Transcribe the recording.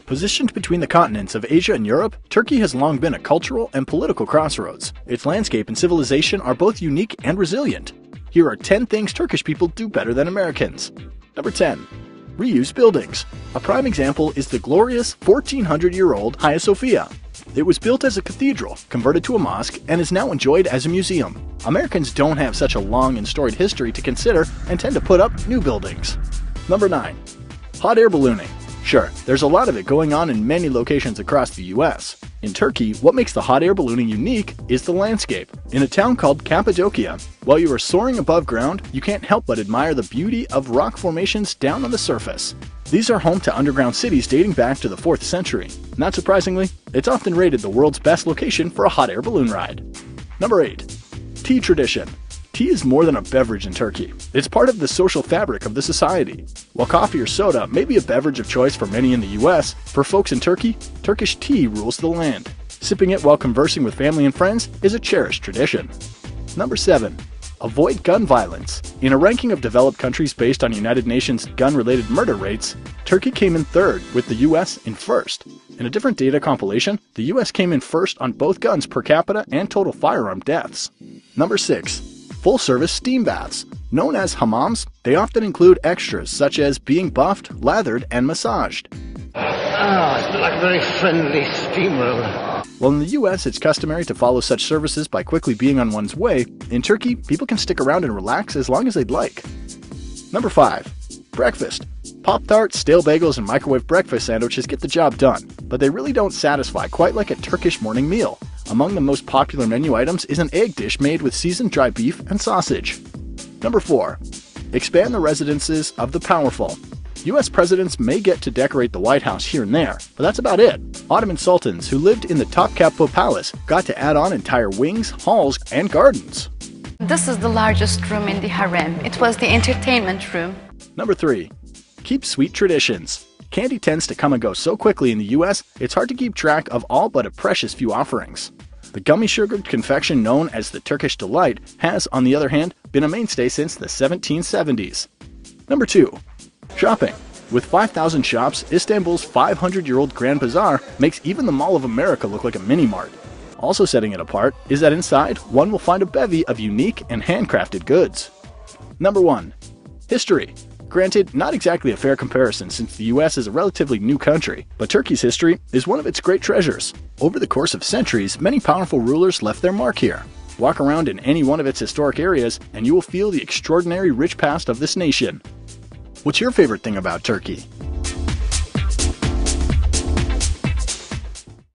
Positioned between the continents of Asia and Europe, Turkey has long been a cultural and political crossroads. Its landscape and civilization are both unique and resilient. Here are 10 things Turkish people do better than Americans. Number 10. Reuse buildings. A prime example is the glorious 1400-year-old Hagia Sophia. It was built as a cathedral, converted to a mosque, and is now enjoyed as a museum. Americans don't have such a long and storied history to consider and tend to put up new buildings. Number 9. Hot air ballooning. Sure, there's a lot of it going on in many locations across the US. In Turkey, what makes the hot air ballooning unique is the landscape. In a town called Cappadocia, while you are soaring above ground, you can't help but admire the beauty of rock formations down on the surface. These are home to underground cities dating back to the 4th century. Not surprisingly, it's often rated the world's best location for a hot air balloon ride. Number 8. Tea tradition. Tea is more than a beverage in Turkey. It's part of the social fabric of the society. While coffee or soda may be a beverage of choice for many in the US, for folks in Turkey, Turkish tea rules the land. Sipping it while conversing with family and friends is a cherished tradition. Number 7. Avoid gun violence. In a ranking of developed countries based on United Nations gun-related murder rates, Turkey came in 3rd, with the US in 1st. In a different data compilation, the US came in 1st on both guns per capita and total firearm deaths. Number 6. Full-service steam baths. Known as hammams, they often include extras such as being buffed, lathered, and massaged. It's like a very friendly steamroller. While in the US it's customary to follow such services by quickly being on one's way, in Turkey people can stick around and relax as long as they'd like. Number 5. Breakfast. Pop-Tarts, stale bagels, and microwave breakfast sandwiches get the job done, but they really don't satisfy quite like a Turkish morning meal. Among the most popular menu items is an egg dish made with seasoned dry beef and sausage. Number 4. Expand the residences of the powerful. US presidents may get to decorate the White House here and there, but that's about it. Ottoman sultans who lived in the Topkapi Palace got to add on entire wings, halls, and gardens. This is the largest room in the harem. It was the entertainment room. Number 3. Keep sweet traditions. Candy tends to come and go so quickly in the US, it's hard to keep track of all but a precious few offerings. The gummy sugared confection known as the Turkish Delight has, on the other hand, been a mainstay since the 1770s. Number 2. Shopping. With 5,000 shops, Istanbul's 500-year-old Grand Bazaar makes even the Mall of America look like a mini-mart. Also setting it apart is that inside, one will find a bevy of unique and handcrafted goods. Number 1. History. Granted, not exactly a fair comparison since the US is a relatively new country, but Turkey's history is one of its great treasures. Over the course of centuries, many powerful rulers left their mark here. Walk around in any one of its historic areas, and you will feel the extraordinary rich past of this nation. What's your favorite thing about Turkey?